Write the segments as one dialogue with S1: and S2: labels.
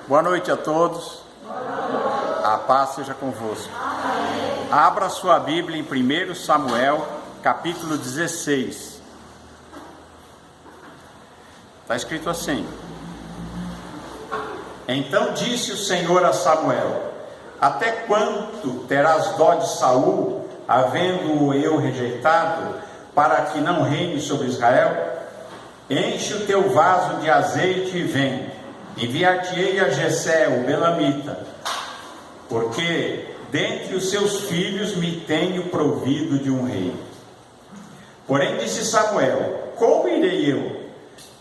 S1: Boa noite a todos. A paz seja convosco. Abra sua Bíblia em 1 Samuel, capítulo 16. Está escrito assim: Então disse o Senhor a Samuel: Até quanto terás dó de Saul, havendo-o eu rejeitado, para que não reine sobre Israel? Enche o teu vaso de azeite e vem. Enviar-te-ei a Jessé, o belamita, porque dentre os seus filhos me tenho provido de um rei. Porém disse Samuel: Como irei eu?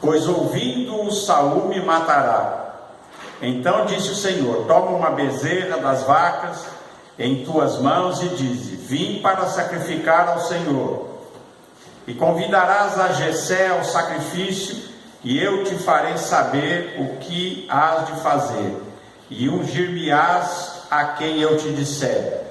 S1: Pois ouvindo-o Saul me matará. Então disse o Senhor: Toma uma bezerra das vacas em tuas mãos e dize: Vim para sacrificar ao Senhor. E convidarás a Jessé ao sacrifício, e eu te farei saber o que hás de fazer, e ungir-me-ás a quem eu te disser.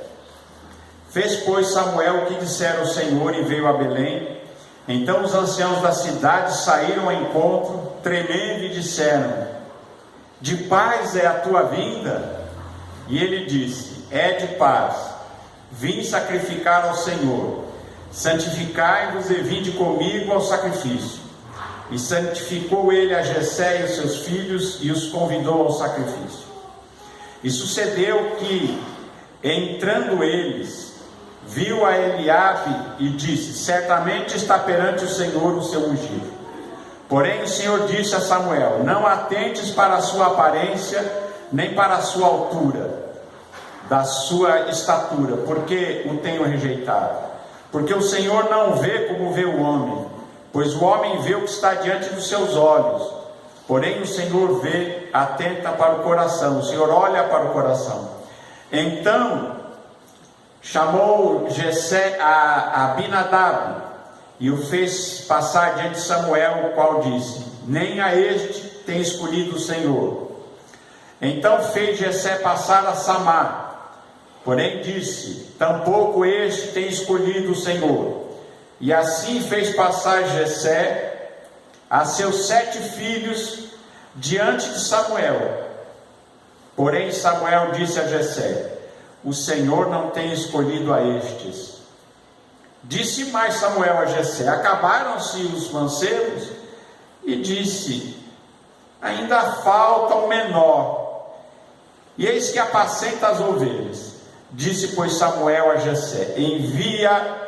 S1: Fez, pois, Samuel o que dissera o Senhor, e veio a Belém. Então os anciãos da cidade saíram ao encontro, tremendo, e disseram: De paz é a tua vinda? E ele disse: É de paz. Vim sacrificar ao Senhor. Santificai-vos e vinde comigo ao sacrifício. E santificou ele a Jessé e os seus filhos, e os convidou ao sacrifício. E sucedeu que, entrando eles, viu a Eliabe e disse: Certamente está perante o Senhor o seu ungido. Porém o Senhor disse a Samuel: Não atentes para a sua aparência, nem para a sua altura, da sua estatura, porque o tenho rejeitado. Porque o Senhor não vê como vê o homem, pois o homem vê o que está diante dos seus olhos, porém o Senhor vê, atenta para o coração. O Senhor olha para o coração. Então chamou Jessé a Abinadab e o fez passar diante de Samuel, o qual disse: Nem a este tem escolhido o Senhor. Então fez Jessé passar a Samar, porém disse: Tampouco este tem escolhido o Senhor. E assim fez passar Jessé a seus 7 filhos diante de Samuel. Porém Samuel disse a Jessé: O Senhor não tem escolhido a estes. Disse mais Samuel a Jessé: Acabaram-se os mancebos? E disse: Ainda falta o menor, e eis que apacenta as ovelhas. Disse, pois, Samuel a Jessé: Envia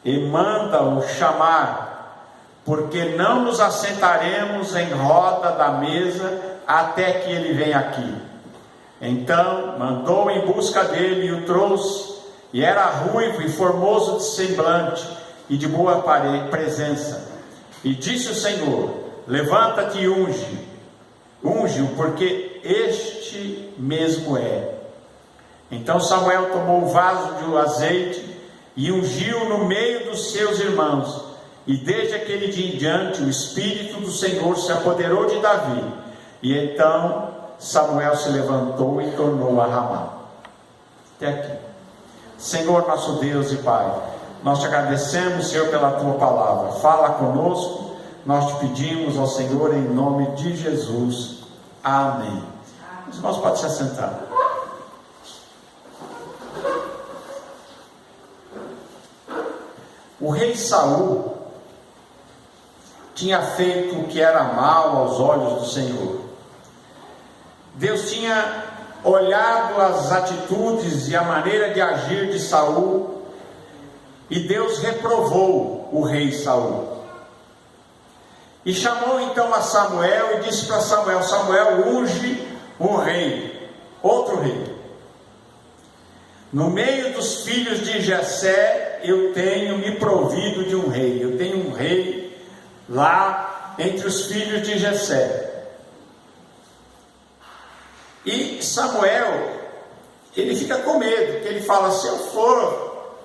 S1: e manda-o chamar, porque não nos assentaremos em roda da mesa até que ele venha aqui. Então mandou em busca dele e o trouxe, e era ruivo e formoso de semblante e de boa presença. E disse o Senhor: Levanta-te e unge-o, porque este mesmo é. Então Samuel tomou o vaso de azeite e ungiu no meio dos seus irmãos. E desde aquele dia em diante o Espírito do Senhor se apoderou de Davi. E então Samuel se levantou e tornou a Ramá. Até aqui. Senhor nosso Deus e Pai, nós te agradecemos, Senhor, pela tua palavra. Fala conosco, nós te pedimos ao Senhor em nome de Jesus. Amém. Os irmãos podem se assentar. O rei Saul tinha feito o que era mal aos olhos do Senhor. Deus tinha olhado as atitudes e a maneira de agir de Saul, e Deus reprovou o rei Saul. E chamou então a Samuel e disse para Samuel: Samuel, unge um rei, outro rei. No meio dos filhos de Jessé, eu tenho me provido de um rei. Eu tenho um rei lá entre os filhos de Jessé. E Samuel, ele fica com medo, porque ele fala: se eu for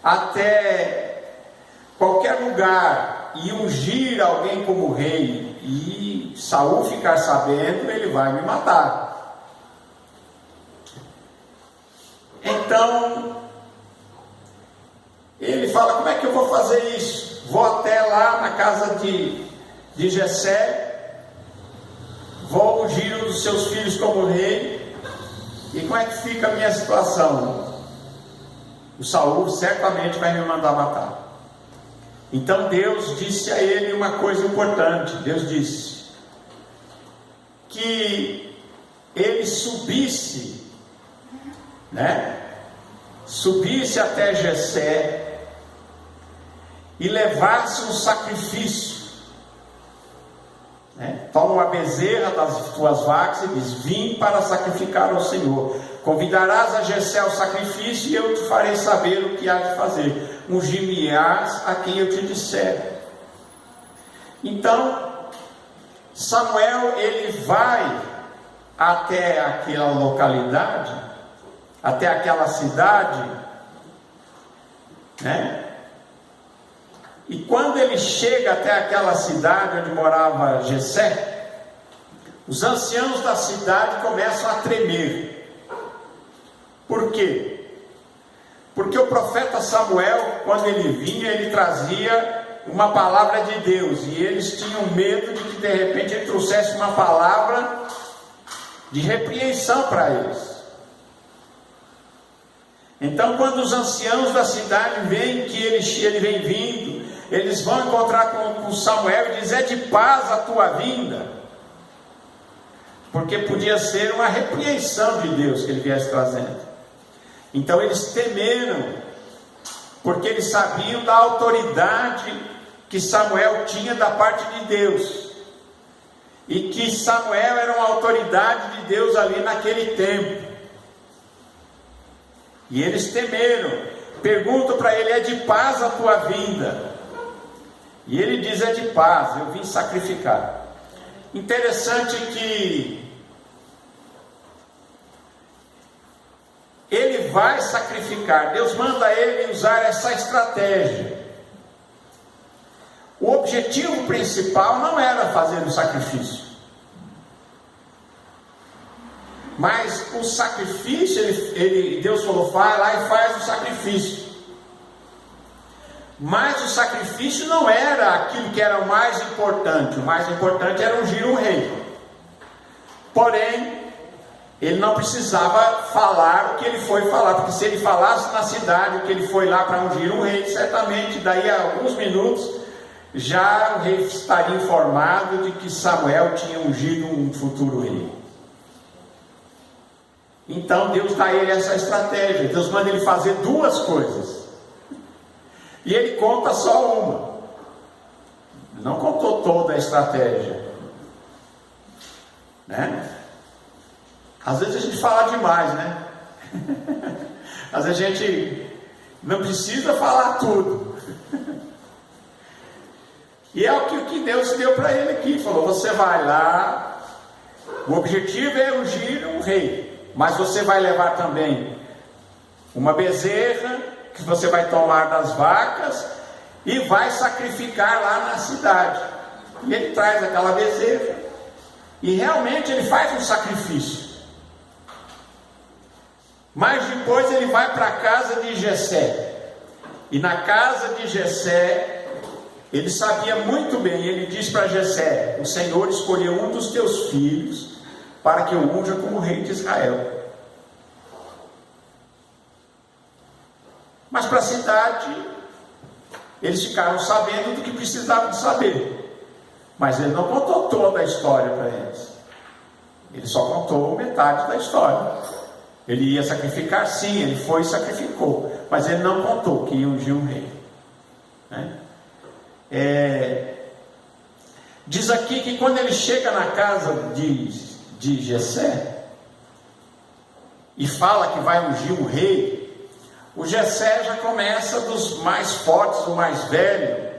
S1: até qualquer lugar e ungir alguém como rei, e Saul ficar sabendo, ele vai me matar. Então ele fala: como é que eu vou fazer isso? Vou até lá na casa de Jessé, vou ungir um dos seus filhos como rei, e como é que fica a minha situação? O Saul certamente vai me mandar matar. Então Deus disse a ele uma coisa importante. Deus disse que ele subisse, subisse até Jessé e levasse um sacrifício. Toma uma bezerra das tuas vacas e diz: vim para sacrificar ao Senhor. Convidarás a Jessé ao sacrifício e eu te farei saber o que há de fazer. Ungir-me-ás a quem eu te disser. Então Samuel, ele vai até aquela localidade, até aquela cidade, e quando ele chega até aquela cidade onde morava Jessé, os anciãos da cidade começam a tremer. Por quê? Porque o profeta Samuel, quando ele vinha, ele trazia uma palavra de Deus, e eles tinham medo de que de repente ele trouxesse uma palavra de repreensão para eles. Então, quando os anciãos da cidade veem que ele vem vindo, eles vão encontrar com Samuel e dizem: é de paz a tua vinda, porque podia ser uma repreensão de Deus que ele viesse trazendo. Então eles temeram, porque eles sabiam da autoridade que Samuel tinha da parte de Deus, e que Samuel era uma autoridade de Deus ali naquele tempo. E eles temeram, perguntam para ele: é de paz a tua vinda? E ele diz: é de paz, eu vim sacrificar. Interessante que ele vai sacrificar, Deus manda ele usar essa estratégia. O objetivo principal não era fazer o sacrifício, mas o sacrifício, Deus falou: vai lá e faz o sacrifício. Mas o sacrifício não era aquilo que era o mais importante. O mais importante era ungir um rei. Porém, ele não precisava falar o que ele foi falar, porque se ele falasse na cidade que ele foi lá para ungir um rei, certamente daí a alguns minutos já o rei estaria informado de que Samuel tinha ungido um futuro rei. Então Deus dá a ele essa estratégia. Deus manda ele fazer duas coisas, e ele conta só uma. Não contou toda a estratégia, Às vezes a gente fala demais, Às vezes a gente não precisa falar tudo. E é o que Deus deu para ele aqui. Falou: você vai lá, o objetivo é ungir um rei, mas você vai levar também uma bezerra que você vai tomar das vacas e vai sacrificar lá na cidade. E ele traz aquela bezerra e realmente ele faz um sacrifício. Mas depois ele vai para a casa de Jessé, e na casa de Jessé ele sabia muito bem. Ele diz para Jessé: o Senhor escolheu um dos teus filhos para que eu unja como rei de Israel. Mas para a cidade, eles ficaram sabendo do que precisavam de saber, mas ele não contou toda a história para eles. Ele só contou metade da história. Ele ia sacrificar, sim, ele foi e sacrificou, mas ele não contou que ia ungir um rei. Diz aqui que quando ele chega na casa de Jessé e fala que vai ungir um rei, o Jessé já começa dos mais fortes, o mais velho,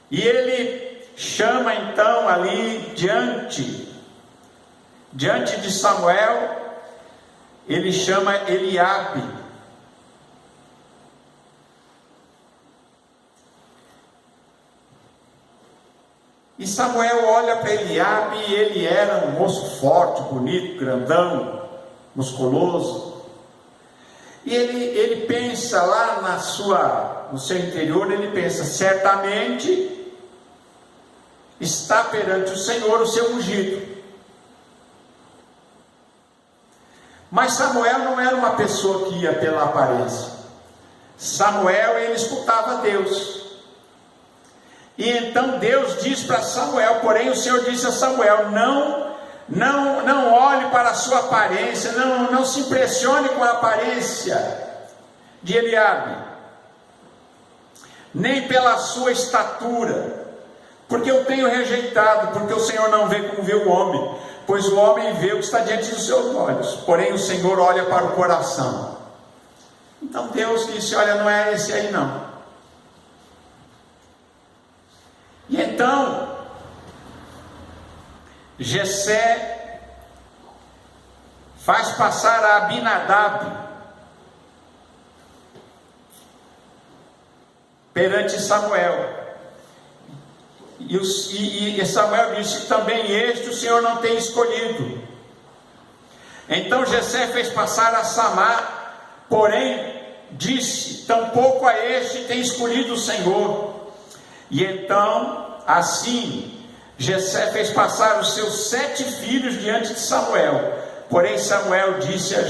S1: e ele chama então ali diante de Samuel, ele chama Eliabe. E Samuel olha para Eliabe, e ele era um moço forte, bonito, grandão, musculoso. E ele pensa lá no seu interior, ele pensa: certamente está perante o Senhor o seu ungido. Mas Samuel não era uma pessoa que ia pela aparência. Samuel, ele escutava Deus. E então Deus diz para Samuel, porém o Senhor disse a Samuel: não olhe para a sua aparência, não se impressione com a aparência de Eliabe, nem pela sua estatura, porque eu tenho rejeitado, porque o Senhor não vê como vê o homem, pois o homem vê o que está diante dos seus olhos, porém o Senhor olha para o coração. Então Deus disse: olha, não é esse aí não. E então Jessé faz passar a Abinadab perante Samuel. E Samuel disse: também este o Senhor não tem escolhido. Então Jessé fez passar a Samar, porém disse: tampouco a este tem escolhido o Senhor. E então, assim, Jessé fez passar os seus 7 filhos diante de Samuel. Porém Samuel disse a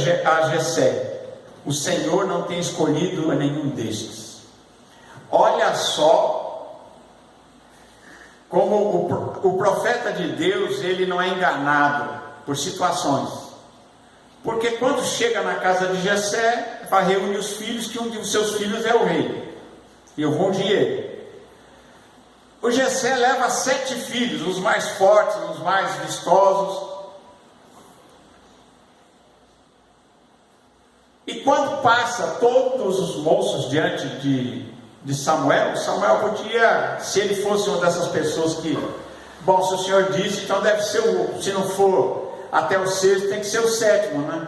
S1: Jessé: o Senhor não tem escolhido a nenhum destes. Olha só como o profeta de Deus, ele não é enganado por situações. Porque quando chega na casa de Jessé, vai reunir os filhos, que um dos seus filhos é o rei, e eu vou ungir ele. O Jessé leva 7 filhos, os mais fortes, os mais vistosos. E quando passa todos os moços diante de Samuel, Samuel podia, se ele fosse uma dessas pessoas que, bom, se o Senhor disse, então deve ser se não for até o 6º, tem que ser o 7º, né?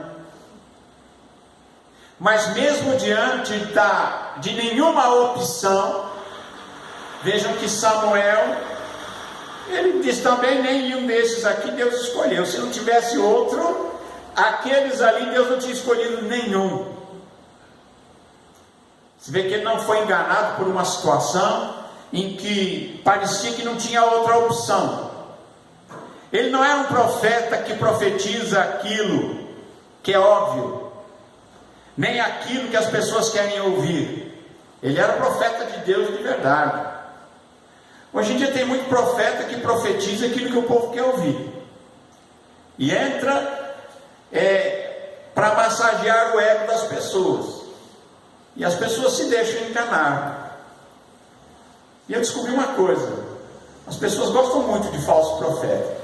S1: Mas mesmo diante de nenhuma opção, vejam que Samuel, ele diz também: nenhum desses aqui Deus escolheu. Se não tivesse outro, aqueles ali Deus não tinha escolhido nenhum. Você vê que ele não foi enganado por uma situação em que parecia que não tinha outra opção. Ele não é um profeta que profetiza aquilo que é óbvio, nem aquilo que as pessoas querem ouvir. Ele era profeta de Deus de verdade. Hoje em dia tem muito profeta que profetiza aquilo que o povo quer ouvir, e entra para massagear o ego das pessoas, e as pessoas se deixam enganar. E eu descobri uma coisa: as pessoas gostam muito de falso profeta.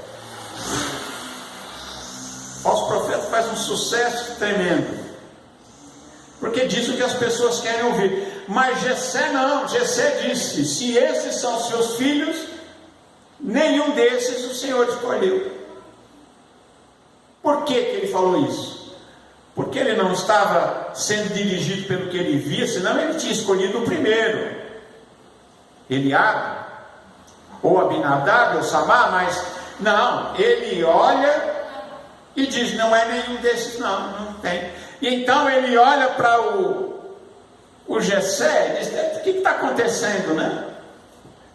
S1: Falso profeta faz um sucesso tremendo, porque diz o que as pessoas querem ouvir. Mas Jessé não. Jessé disse: se esses são seus filhos, nenhum desses o Senhor escolheu. Por que ele falou isso? Porque ele não estava sendo dirigido pelo que ele via, senão ele tinha escolhido o primeiro, Eliabe, ou Abinadab, ou Samar. Mas não, ele olha e diz: não é nenhum desses, não tem. E então ele olha para o Jessé e diz: o que está acontecendo, né?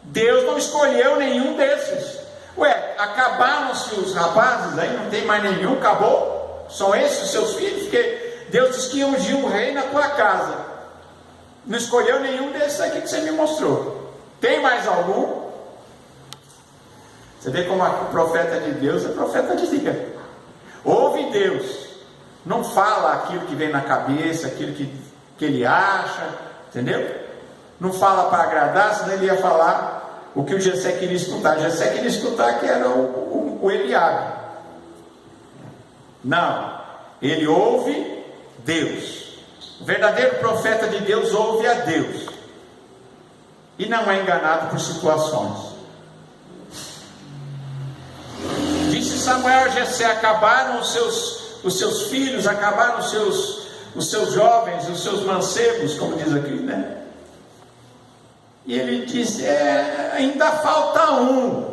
S1: Deus não escolheu nenhum desses. Ué, acabaram-se os rapazes, aí não tem mais nenhum, acabou? São esses os seus filhos? Porque Deus disse que ia ungir um rei na tua casa. Não escolheu nenhum desses aqui que você me mostrou. Tem mais algum? Você vê como o profeta de Deus é profeta de Deus. Ouve Deus, não fala aquilo que vem na cabeça, aquilo que ele acha, entendeu? Não fala para agradar, senão ele ia falar o que o Jessé queria escutar. Jessé queria escutar que era o Eliabe. Não, ele ouve Deus. O verdadeiro profeta de Deus ouve a Deus e não é enganado por situações. Disse Samuel a Jessé: acabaram os seus filhos, acabaram os seus jovens, os seus mancebos, como diz aqui, né? E ele disse: ainda falta um,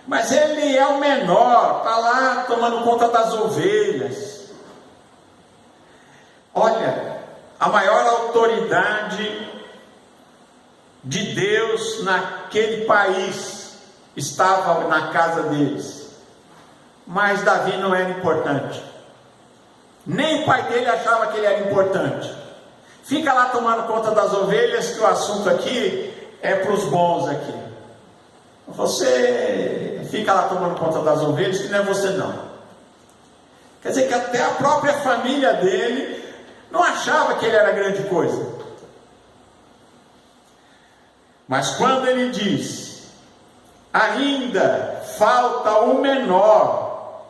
S1: mas ele é o menor, está lá tomando conta das ovelhas. Olha, a maior autoridade de Deus naquele país estava na casa deles. Mas Davi não era importante. Nem o pai dele achava que ele era importante. Fica lá tomando conta das ovelhas, que o assunto aqui é para os bons aqui. Você fica lá tomando conta das ovelhas, que não é você não. Quer dizer que até a própria família dele não achava que ele era grande coisa. Mas quando ele diz: ainda falta o menor,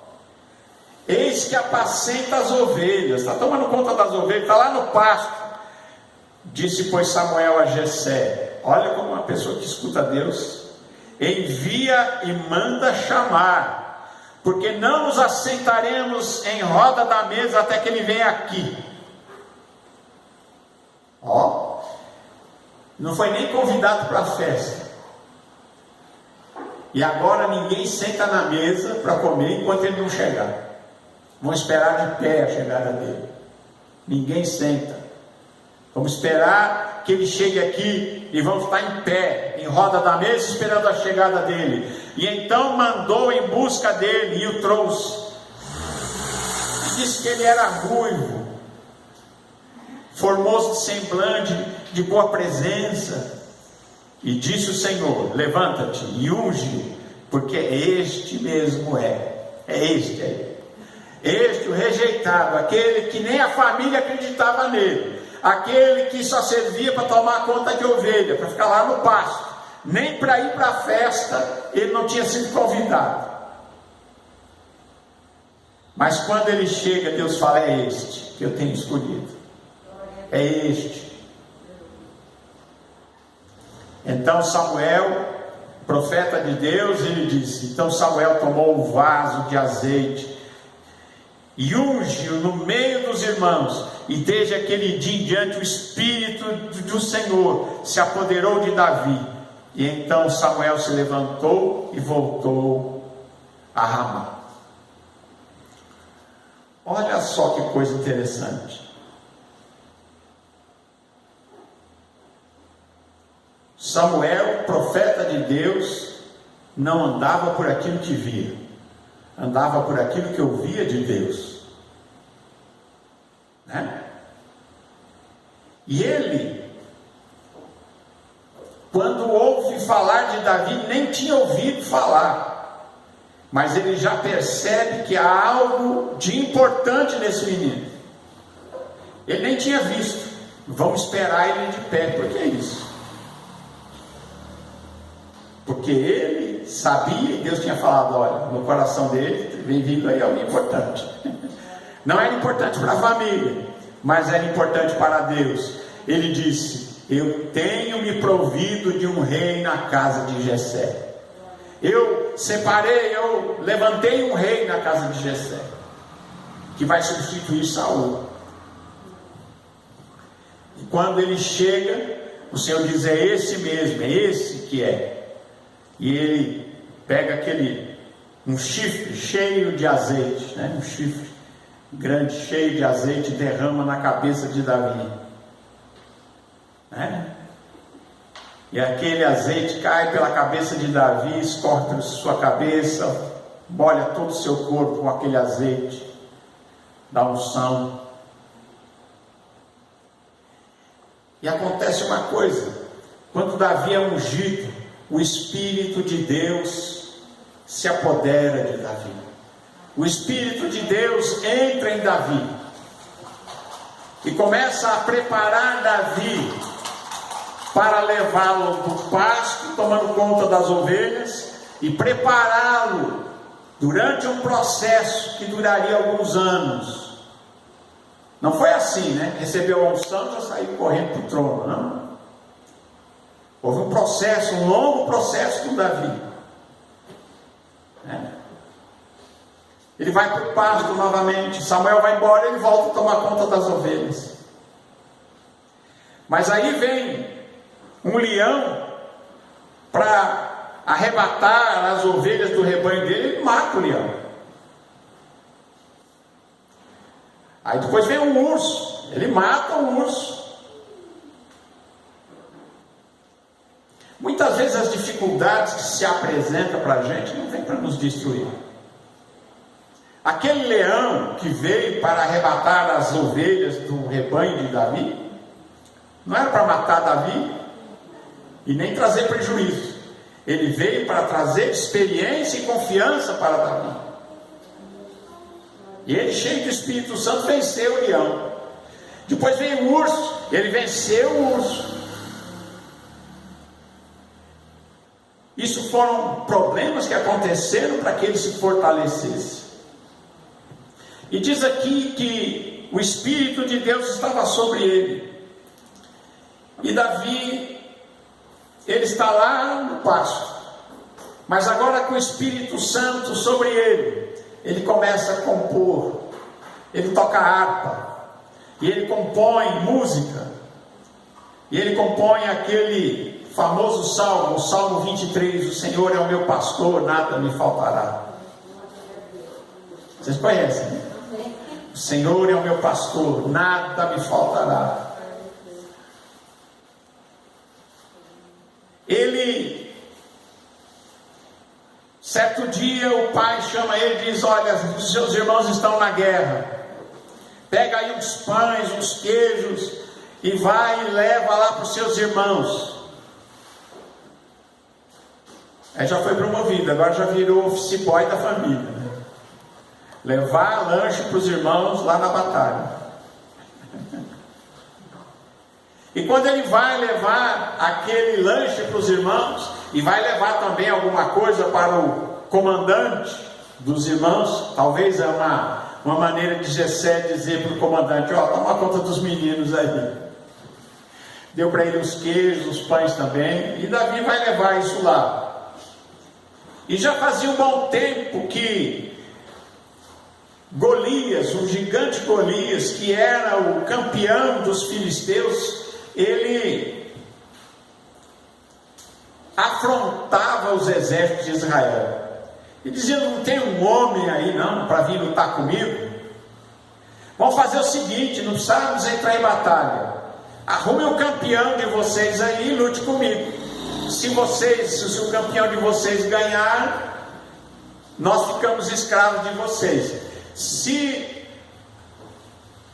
S1: eis que apacenta as ovelhas, está tomando conta das ovelhas, está lá no pasto. Disse, pois, Samuel a Jessé: olha como uma pessoa que escuta Deus, envia e manda chamar, porque não nos assentaremos em roda da mesa até que ele venha aqui. Ó, não foi nem convidado para a festa. E agora ninguém senta na mesa para comer enquanto ele não chegar. Vão esperar de pé a chegada dele. Ninguém senta. Vamos esperar que ele chegue aqui e vamos estar em pé, em roda da mesa, esperando a chegada dele. E então mandou em busca dele e o trouxe. E disse que ele era ruivo, formoso de semblante, de boa presença. E disse o Senhor: levanta-te e unge, porque este mesmo este o rejeitado, aquele que nem a família acreditava nele, aquele que só servia para tomar conta de ovelha, para ficar lá no pasto, nem para ir para a festa ele não tinha sido convidado. Mas quando ele chega, Deus fala: é este que eu tenho escolhido, é este. Então Samuel, profeta de Deus, ele disse: então Samuel tomou o vaso de azeite e ungiu no meio dos irmãos, e desde aquele dia em diante o Espírito do Senhor se apoderou de Davi. E então Samuel se levantou e voltou a Ramá. Olha só que coisa interessante. Samuel, profeta de Deus, não andava por aquilo que via, andava por aquilo que ouvia de Deus, né? E ele, quando ouve falar de Davi, nem tinha ouvido falar, mas ele já percebe que há algo de importante nesse menino. Ele nem tinha visto. Vamos esperar ele de pé. Por que isso? Porque ele sabia, e Deus tinha falado: olha, no coração dele vem vindo aí algo importante. Não era importante para a família, mas era importante para Deus. Ele disse: eu tenho me provido de um rei na casa de Jessé. Eu levantei um rei na casa de Jessé, que vai substituir Saul. E quando ele chega, o Senhor diz: é esse mesmo, é esse que é. E ele pega um chifre cheio de azeite, né? Um chifre grande, cheio de azeite, derrama na cabeça de Davi, né? E aquele azeite cai pela cabeça de Davi, escorre pela sua cabeça, molha todo o seu corpo com aquele azeite da unção. E acontece uma coisa: quando Davi é ungido, o Espírito de Deus se apodera de Davi. O Espírito de Deus entra em Davi e começa a preparar Davi para levá-lo do pasto, tomando conta das ovelhas, e prepará-lo durante um processo que duraria alguns anos. Não foi assim, né? Recebeu a unção e já saiu correndo para o trono, não. Houve um processo, um longo processo com Davi, né? Ele vai para o pasto novamente. Samuel vai embora, ele volta a tomar conta das ovelhas. Mas aí vem um leão para arrebatar as ovelhas do rebanho dele, ele mata o leão. Aí depois vem um urso, ele mata o urso. Muitas vezes as dificuldades que se apresentam para a gente não vêm para nos destruir. Aquele leão que veio para arrebatar as ovelhas do rebanho de Davi, não era para matar Davi e nem trazer prejuízo. Ele veio para trazer experiência e confiança para Davi. E ele, cheio do Espírito Santo, venceu o leão. Depois veio o urso, ele venceu o urso. Isso foram problemas que aconteceram para que ele se fortalecesse. E diz aqui que o Espírito de Deus estava sobre ele. E Davi, ele está lá no pasto. Mas agora com o Espírito Santo sobre ele, ele começa a compor. Ele toca harpa. E ele compõe música. E ele compõe aquele famoso salmo, o Salmo 23, o Senhor é o meu pastor, nada me faltará. Vocês conhecem, né? O Senhor é o meu pastor, nada me faltará. Ele, certo dia, o pai chama ele e diz: olha, os seus irmãos estão na guerra, pega aí uns pães, uns queijos, e vai e leva lá para os seus irmãos. Aí já foi promovido, agora já virou office boy da família, né? Levar lanche para os irmãos lá na batalha. E quando ele vai levar aquele lanche para os irmãos, e vai levar também alguma coisa para o comandante dos irmãos, talvez é uma maneira de Jessé dizer para o comandante: ó, toma conta dos meninos aí. Deu para ele os queijos, os pães também, e Davi vai levar isso lá. E já fazia um bom tempo que Golias, o gigante Golias, que era o campeão dos filisteus, ele afrontava os exércitos de Israel. E dizia: não tem um homem aí não para vir lutar comigo? Vamos fazer o seguinte, não precisamos entrar em batalha. Arrume o campeão de vocês aí e lute comigo. Se o campeão de vocês ganhar, nós ficamos escravos de vocês. Se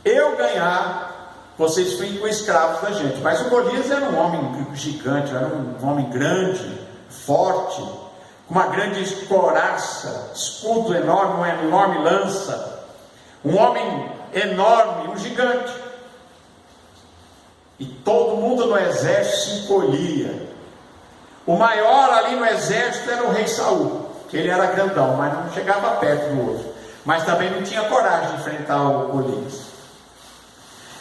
S1: eu ganhar, vocês ficam escravos da gente. Mas o Golias era um homem gigante, era um homem grande, forte, com uma grande couraça, escudo enorme, uma enorme lança, um homem enorme, um gigante. E todo mundo no exército se encolhia. O maior ali no exército era o rei Saul, que ele era grandão, mas não chegava perto do outro, mas também não tinha coragem de enfrentar o Golias.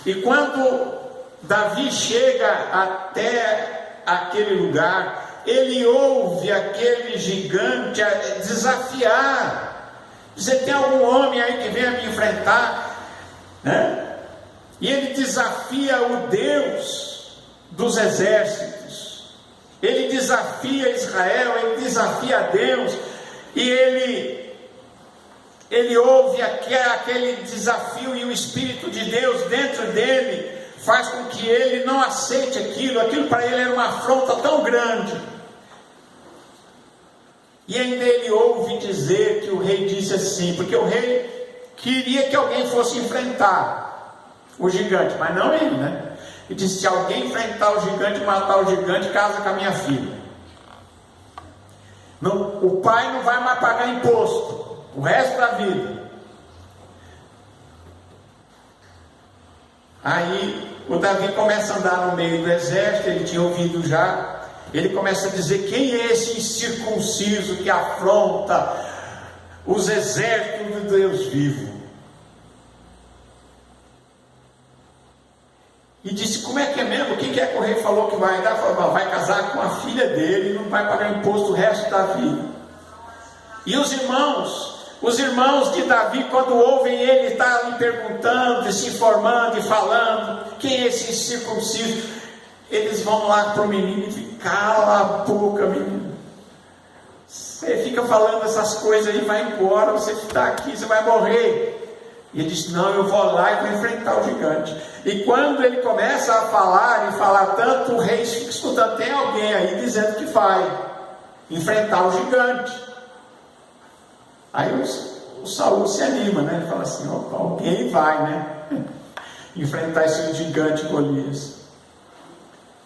S1: E quando Davi chega até aquele lugar, ele ouve aquele gigante desafiar, dizer: tem algum homem aí que venha me enfrentar, né? E ele desafia o Deus dos exércitos, ele desafia Israel, ele desafia Deus, e ele ouve aquele desafio, e o Espírito de Deus dentro dele faz com que ele não aceite aquilo para ele era uma afronta tão grande. E ainda ele ouve dizer que o rei disse assim, porque o rei queria que alguém fosse enfrentar o gigante, mas não ele, né? E disse: se alguém enfrentar o gigante, matar o gigante, casa com a minha filha. Não, o pai não vai mais pagar imposto o resto da vida. Aí o Davi começa a andar no meio do exército, ele tinha ouvido já. Ele começa a dizer: quem é esse incircunciso que afronta os exércitos do Deus vivo? E disse: como é que é mesmo? O que é que o rei falou que vai dar? Vai casar com a filha dele e não vai pagar imposto o resto da vida. E os irmãos de Davi, quando ouvem ele estar ali perguntando, se informando e falando: quem é esse incircunciso? Eles vão lá para o menino e dizem: cala a boca, menino. Você fica falando essas coisas aí, vai embora, você está aqui, você vai morrer. E ele disse: não, eu vou lá e vou enfrentar o gigante. E quando ele começa a falar e falar tanto, o rei fica escutando: tem alguém aí dizendo que vai enfrentar o gigante. Aí o Saul se anima, né? Ele fala assim: opa, alguém vai, né? Enfrentar esse gigante Golias.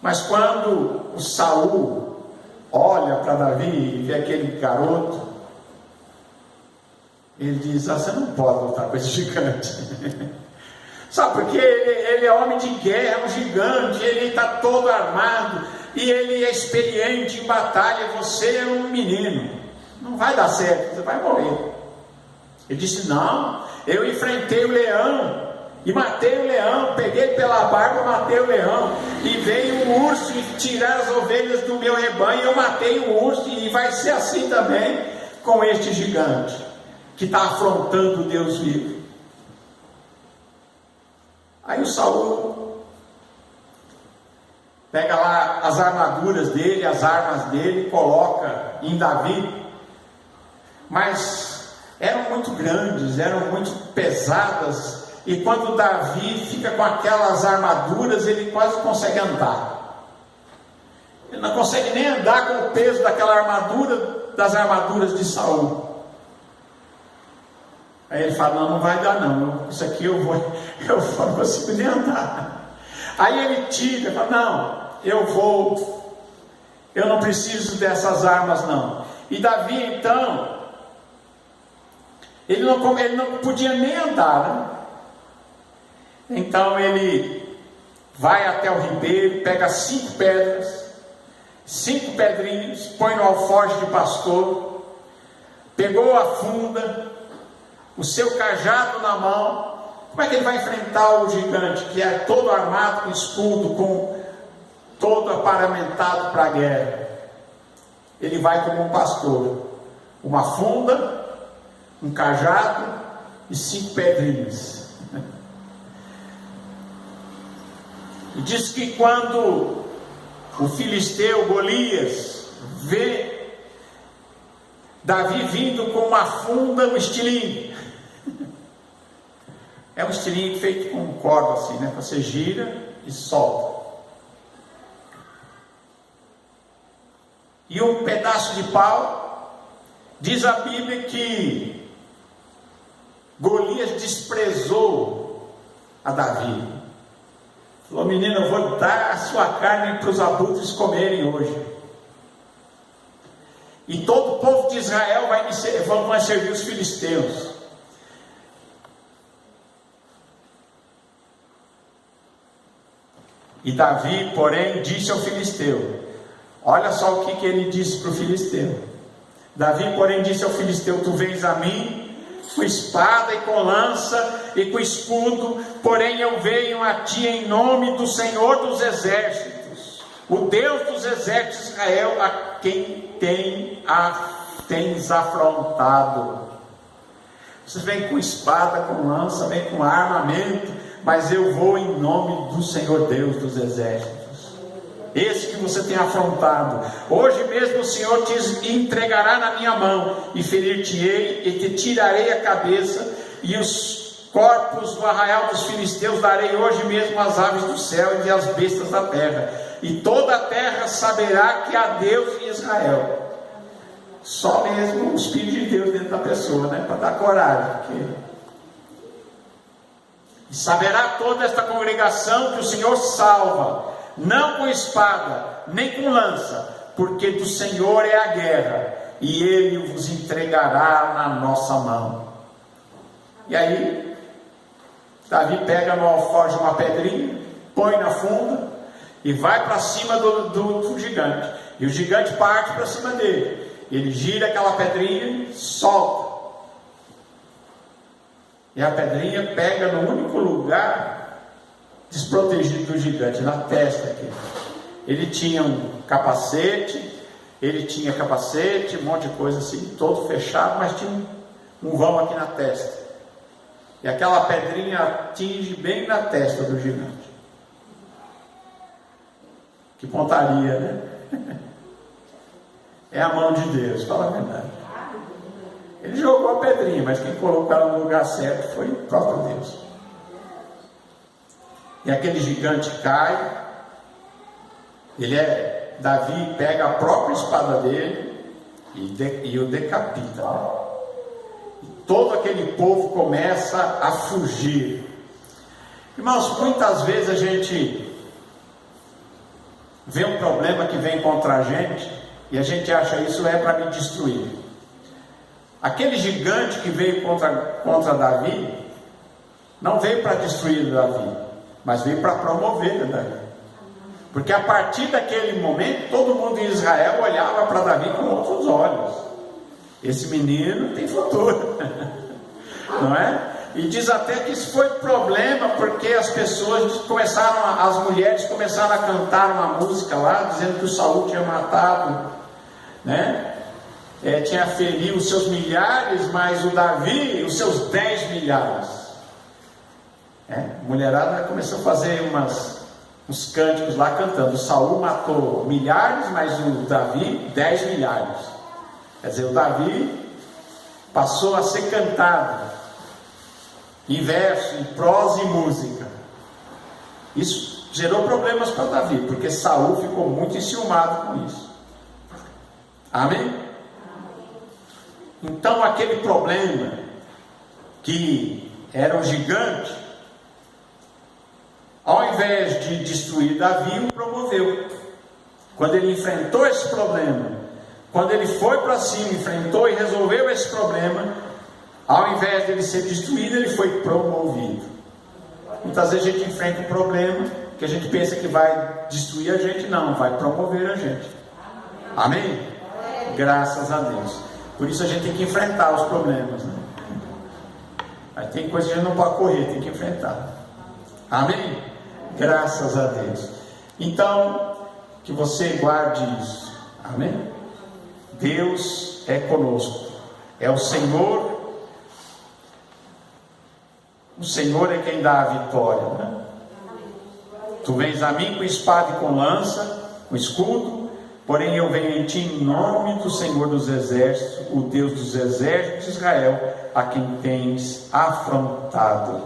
S1: Mas quando o Saul olha para Davi e vê aquele garoto, ele diz: ah, você não pode lutar com esse gigante. Sabe, porque ele é homem de guerra, é um gigante, ele está todo armado, e ele é experiente em batalha, e você é um menino, não vai dar certo, você vai morrer. Ele disse: não, eu enfrentei o leão, e matei o leão, peguei pela barba, matei o leão, e veio um urso e tirar as ovelhas do meu rebanho, eu matei o urso, e vai ser assim também com este gigante, que está afrontando o Deus vivo. Aí o Saul pega lá as armaduras dele, as armas dele, coloca em Davi, mas eram muito grandes, eram muito pesadas, e quando Davi fica com aquelas armaduras, ele quase consegue andar. Ele não consegue nem andar com o peso daquela armadura, das armaduras de Saul. Aí ele fala: não, não vai dar não, isso aqui eu não consigo nem andar. Aí ele tira, fala: não, eu não preciso dessas armas não. E Davi então, ele não podia nem andar, né? Então ele vai até o ribeiro, pega 5 pedras, 5 pedrinhas, põe no alforje de pastor, pegou a funda, o seu cajado na mão. Como é que ele vai enfrentar o gigante, que é todo armado com escudo, com todo aparamentado para a guerra? Ele vai como um pastor, uma funda, um cajado e 5 pedrinhas. E diz que quando o filisteu Golias vê Davi vindo com uma funda, um estilingue, é um estilingue feito com um corda assim, né? Você gira e solta. E um pedaço de pau. Diz a Bíblia que Golias desprezou a Davi. Falou: menino, eu vou dar a sua carne para os abutres comerem hoje. E todo o povo de Israel vai servir os filisteus. E Davi, porém, disse ao filisteu: olha só o que ele disse para o filisteu. Davi, porém, disse ao filisteu: tu vens a mim com espada e com lança e com escudo, porém eu venho a ti em nome do Senhor dos exércitos, o Deus dos exércitos de Israel, a quem tens afrontado. Você vem com espada, com lança, vem com armamento, mas eu vou em nome do Senhor Deus dos exércitos, esse que você tem afrontado. Hoje mesmo o Senhor te entregará na minha mão, e ferir-te-ei, e te tirarei a cabeça, e os corpos do arraial dos filisteus darei hoje mesmo às aves do céu e às bestas da terra, e toda a terra saberá que há Deus em Israel. Só mesmo o Espírito de Deus dentro da pessoa, né? Para dar coragem. E saberá toda esta congregação que o Senhor salva, não com espada, nem com lança, porque do Senhor é a guerra, e Ele vos entregará na nossa mão. E aí, Davi pega no alforje uma pedrinha, põe na funda, e vai para cima do gigante. E o gigante parte para cima dele. Ele gira aquela pedrinha, solta. E a pedrinha pega no único lugar desprotegido do gigante, na testa aqui. Ele tinha um capacete, um monte de coisa assim, todo fechado, mas tinha um vão aqui na testa. E aquela pedrinha atinge bem na testa do gigante. Que pontaria, né? É a mão de Deus, fala a verdade. Ele jogou a pedrinha, mas quem colocou ela no lugar certo foi o próprio Deus. E aquele gigante cai. Davi pega a própria espada dele e o decapita. E todo aquele povo começa a fugir. Irmãos, muitas vezes a gente vê um problema que vem contra a gente e a gente acha isso é para me destruir. Aquele gigante que veio contra Davi não veio para destruir Davi, mas veio para promover Davi. Porque a partir daquele momento todo mundo em Israel olhava para Davi com outros olhos. Esse menino tem futuro, não é? E diz até que isso foi problema, porque as pessoas as mulheres começaram a cantar uma música lá, dizendo que o Saul tinha matado, né? Tinha ferido os seus milhares, mas o Davi, os seus 10 milhares. A mulherada começou a fazer uns cânticos lá cantando: o Saul matou milhares, mas o Davi 10 milhares. Quer dizer, o Davi passou a ser cantado em verso, em prosa e música. Isso gerou problemas para Davi, porque Saul ficou muito enciumado com isso. Amém? Então aquele problema que era um gigante, ao invés de destruir Davi, o promoveu. Quando ele enfrentou esse problema, quando ele foi para cima, enfrentou e resolveu esse problema, ao invés de ele ser destruído, ele foi promovido. Muitas vezes a gente enfrenta um problema que a gente pensa que vai destruir a gente, não, vai promover a gente. Amém? Graças a Deus. Por isso a gente tem que enfrentar os problemas, né? Aí tem coisa que a gente não pode correr, tem que enfrentar. Amém? Graças a Deus. Então, que você guarde isso. Amém? Deus é conosco. É o Senhor. O Senhor é quem dá a vitória, né? Tu vens a mim com espada e com lança, com escudo, porém eu venho em ti em nome do Senhor dos exércitos, o Deus dos exércitos de Israel, a quem tens afrontado.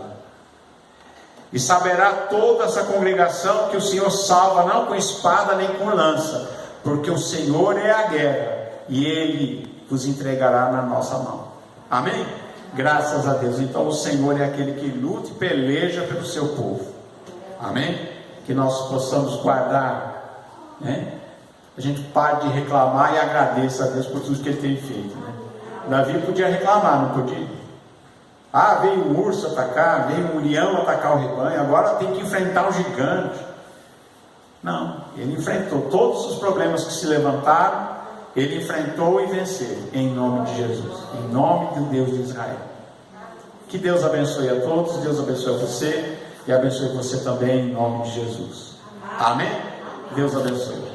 S1: E saberá toda essa congregação que o Senhor salva não com espada nem com lança, porque o Senhor é a guerra, e Ele vos entregará na nossa mão. Amém? Graças a Deus. Então o Senhor é aquele que luta e peleja pelo seu povo. Amém? Que nós possamos guardar, né? A gente pare de reclamar e agradeça a Deus por tudo que Ele tem feito, né? Davi podia reclamar, não podia? Veio um urso atacar, veio um leão atacar o rebanho, agora tem que enfrentar um gigante. Não, ele enfrentou todos os problemas que se levantaram, ele enfrentou e venceu, em nome de Jesus, em nome do Deus de Israel. Que Deus abençoe a todos, Deus abençoe você, e abençoe você também, em nome de Jesus. Amém? Deus abençoe.